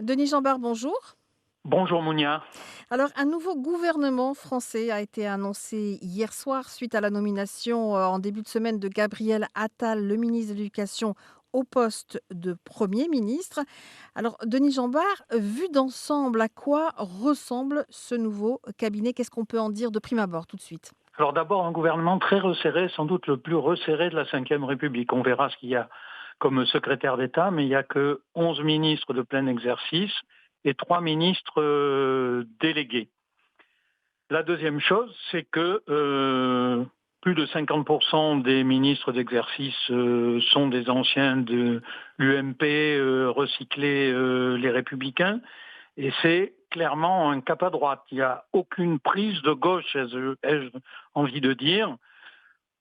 Denis Jambard, bonjour. Bonjour Mounia. Alors, un nouveau gouvernement français a été annoncé hier soir suite à la nomination en début de semaine de Gabriel Attal, le ministre de l'Éducation, au poste de Premier ministre. Alors, Denis Jambard, vu d'ensemble, à quoi ressemble ce nouveau cabinet? Qu'est-ce qu'on peut en dire de prime abord tout de suite? Alors d'abord un gouvernement très resserré, sans doute le plus resserré de la Ve République. On verra ce qu'il y a comme secrétaire d'État, mais il n'y a que 11 ministres de plein exercice et 3 ministres délégués. La deuxième chose, c'est que plus de 50% des ministres d'exercice sont des anciens de l'UMP, recyclés les Républicains. Et c'est clairement un cap à droite. Il n'y a aucune prise de gauche, ai-je envie de dire.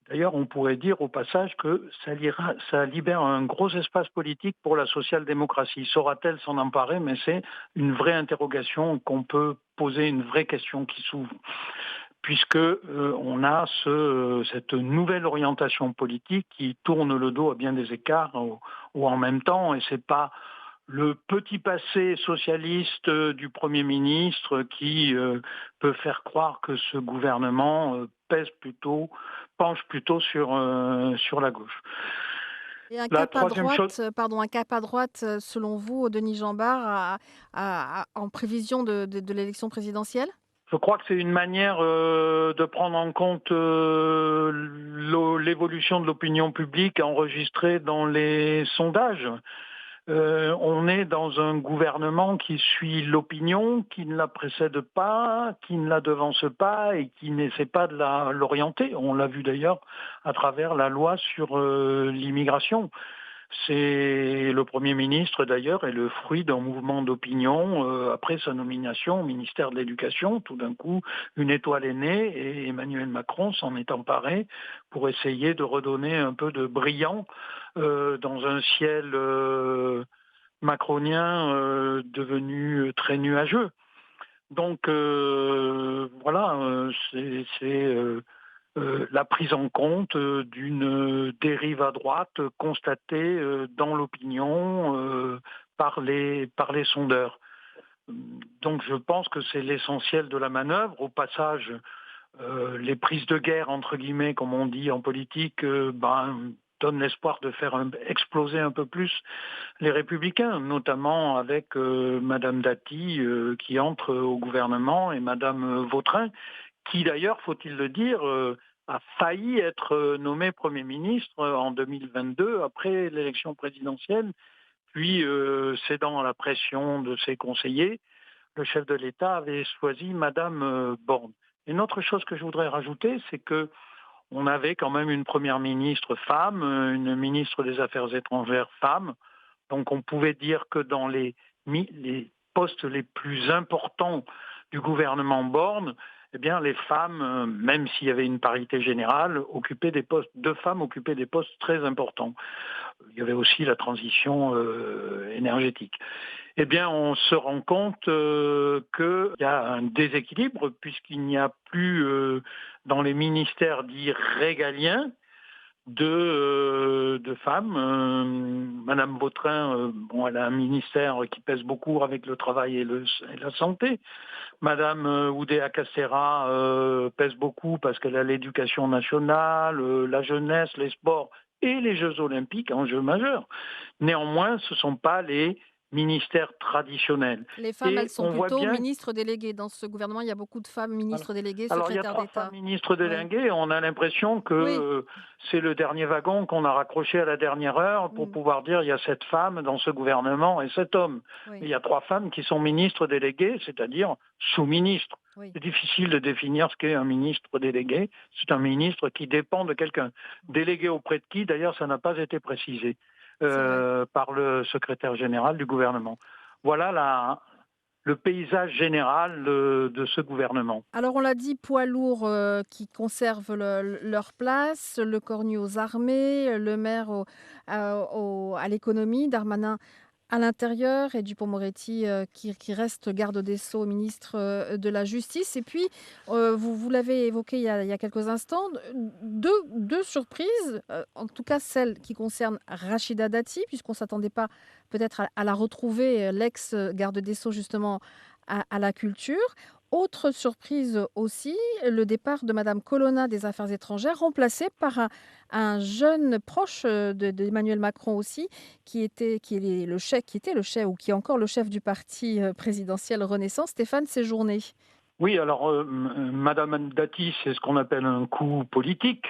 D'ailleurs, on pourrait dire au passage que ça libère un gros espace politique pour la social-démocratie. Saura-t-elle s'en emparer? Mais c'est une vraie interrogation qu'on peut poser, une vraie question qui s'ouvre, puisque on a cette nouvelle orientation politique qui tourne le dos à bien des écarts ou en même temps, et c'est pas le petit passé socialiste du Premier ministre qui peut faire croire que ce gouvernement penche plutôt sur la gauche. Et un La cap à troisième chose, droite, pardon, un cap à droite, selon vous, Denis Jambard, en prévision de l'élection présidentielle? je crois que c'est une manière de prendre en compte l'évolution de l'opinion publique enregistrée dans les sondages. On est dans un gouvernement qui suit l'opinion, qui ne la précède pas, qui ne la devance pas et qui n'essaie pas de l'orienter. On l'a vu d'ailleurs à travers la loi sur l'immigration. C'est le Premier ministre d'ailleurs est le fruit d'un mouvement d'opinion après sa nomination au ministère de l'Éducation. Tout d'un coup, une étoile est née et Emmanuel Macron s'en est emparé pour essayer de redonner un peu de brillant dans un ciel macronien devenu très nuageux. Donc voilà, c'est la prise en compte d'une dérive à droite constatée dans l'opinion par les sondeurs. Donc je pense que c'est l'essentiel de la manœuvre. Au passage, les prises de guerre, entre guillemets, comme on dit en politique, donnent l'espoir de faire exploser un peu plus les Républicains, notamment avec Madame Dati qui entre au gouvernement et Madame Vautrin, qui d'ailleurs, faut-il le dire, a failli être nommé Premier ministre en 2022 après l'élection présidentielle, puis cédant à la pression de ses conseillers, le chef de l'État avait choisi Madame Borne. Une autre chose que je voudrais rajouter, c'est que on avait quand même une première ministre femme, une ministre des Affaires étrangères femme. Donc on pouvait dire que dans les postes les plus importants du gouvernement Borne, eh bien les femmes, même s'il y avait une parité générale, occupaient des postes, deux femmes occupaient des postes très importants. Il y avait aussi la transition énergétique. Eh bien, on se rend compte qu'il y a un déséquilibre puisqu'il n'y a plus dans les ministères dits régaliens de femmes. Madame Vautrin, elle a un ministère qui pèse beaucoup avec le travail et la santé. Madame Oudéa Castéra pèse beaucoup parce qu'elle a l'éducation nationale, la jeunesse, les sports et les Jeux olympiques, enjeux majeurs. Néanmoins, ce ne sont pas les ministères traditionnels. Les femmes, elles Et sont on voit plutôt bien. ministres déléguées. Dans ce gouvernement, il y a beaucoup de femmes Voilà. ministres déléguées, Alors, il y a secrétaires 3 femmes d'État. ministres Oui, déléguées. On a l'impression que oui, c'est le dernier wagon qu'on a raccroché à la dernière heure pour mmh, pouvoir dire il y a cette femme dans ce gouvernement et cet homme. oui, Mais il y a 3 femmes qui sont ministres déléguées, c'est-à-dire sous-ministres. oui. C'est difficile de définir ce qu'est un ministre délégué. C'est un ministre qui dépend de quelqu'un. Délégué auprès de qui, d'ailleurs, ça n'a pas été précisé C'est vrai. par le secrétaire général du gouvernement. Voilà le paysage général de ce gouvernement. Alors on l'a dit, poids lourds, qui conservent leur place, Lecornu aux armées, Le Maire à l'économie, Darmanin à l'intérieur et Dupond-Moretti, qui reste garde des Sceaux, ministre, de la Justice. Et puis, vous l'avez évoqué il y a quelques instants, 2 surprises, en tout cas celle qui concerne Rachida Dati, puisqu'on ne s'attendait pas peut-être à la retrouver, l'ex, garde des Sceaux justement à la culture. Autre surprise aussi, le départ de madame Colonna des Affaires étrangères, remplacée par un jeune proche, d'Emmanuel Macron aussi, qui était le chef ou qui est encore le chef du parti, présidentiel Renaissance, Stéphane Séjourné. Oui, alors Madame Dati, c'est ce qu'on appelle un coup politique.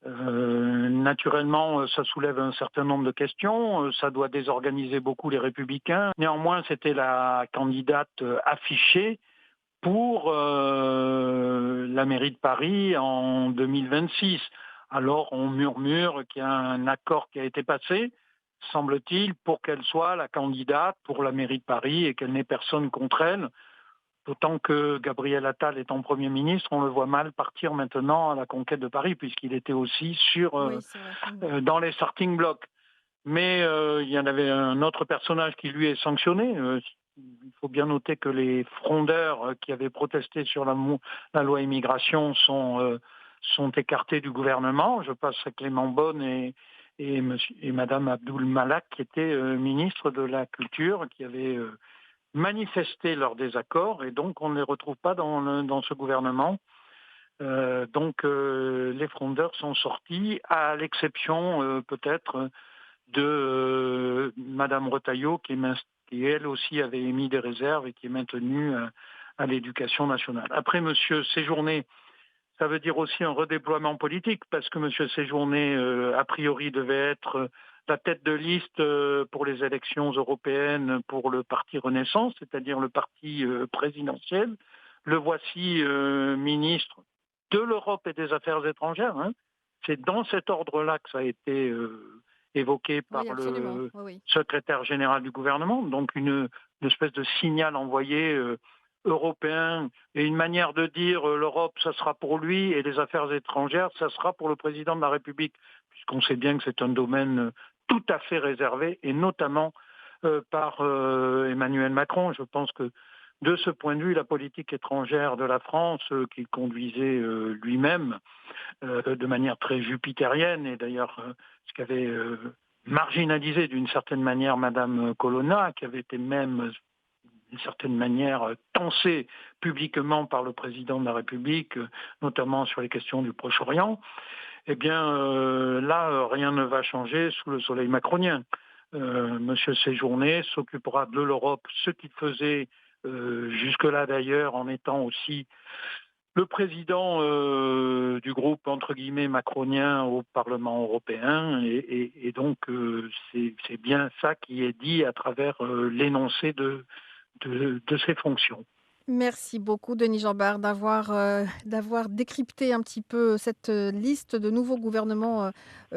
Naturellement, ça soulève un certain nombre de questions, ça doit désorganiser beaucoup les républicains. Néanmoins, c'était la candidate affichée pour la mairie de Paris en 2026. Alors on murmure qu'il y a un accord qui a été passé, semble-t-il, pour qu'elle soit la candidate pour la mairie de Paris et qu'elle n'ait personne contre elle. D'autant que Gabriel Attal étant Premier ministre, on le voit mal partir maintenant à la conquête de Paris, puisqu'il était aussi Oui, c'est vrai. Mmh. dans les starting blocks. Mais il y en avait un autre personnage qui lui est sanctionné. Il faut bien noter que les frondeurs qui avaient protesté sur la loi immigration sont écartés du gouvernement. Je passe à Clément Beaune et Madame Abdoul Malak, qui était ministre de la Culture, qui avait manifesté leur désaccord, et donc on ne les retrouve pas dans ce gouvernement. Les frondeurs sont sortis, à l'exception peut-être de Madame Retailleau, qui elle aussi avait émis des réserves et qui est maintenue à l'Éducation nationale. Après, Monsieur Séjourné, ça veut dire aussi un redéploiement politique, parce que Monsieur Séjourné, a priori, devait être la tête de liste pour les élections européennes pour le parti Renaissance, c'est-à-dire le parti présidentiel. Le voici ministre de l'Europe et des Affaires étrangères, hein. C'est dans cet ordre-là que ça a été évoqué Oui, par absolument. le Oui, oui. secrétaire général du gouvernement, donc une espèce de signal envoyé européen et une manière de dire l'Europe, ça sera pour lui et les affaires étrangères, ça sera pour le président de la République, puisqu'on sait bien que c'est un domaine tout à fait réservé, et notamment par Emmanuel Macron. Je pense que de ce point de vue, la politique étrangère de la France, qu'il conduisait lui-même de manière très jupitérienne, et d'ailleurs ce qu'avait marginalisé d'une certaine manière Madame Colonna, qui avait été même d'une certaine manière tensée publiquement par le président de la République, notamment sur les questions du Proche-Orient, eh bien là, rien ne va changer sous le soleil macronien. Monsieur Séjourné s'occupera de l'Europe, ce qu'il faisait jusque-là d'ailleurs, en étant aussi le président du groupe entre guillemets macronien au Parlement européen, et donc c'est bien ça qui est dit à travers l'énoncé de ses fonctions. Merci beaucoup Denis Jambard d'avoir décrypté un petit peu cette, liste de nouveaux gouvernements,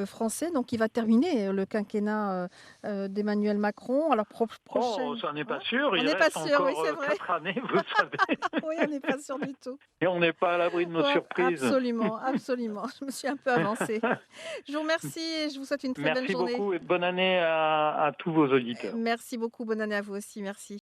français, donc qui va terminer, le quinquennat, d'Emmanuel Macron. Alors Oh, prochaine ça n'est hein? pas sûr, On il n'est pas reste sûr, oui, encore c'est vrai. 4 années, vous savez, Oui, on n'est pas sûr du tout. et on n'est pas à l'abri de nos Ouais, surprises. absolument, absolument. Je me suis un peu avancée. Je vous remercie et je vous souhaite une très belle Merci journée. beaucoup et bonne année à tous vos auditeurs. Merci beaucoup, bonne année à vous aussi, merci.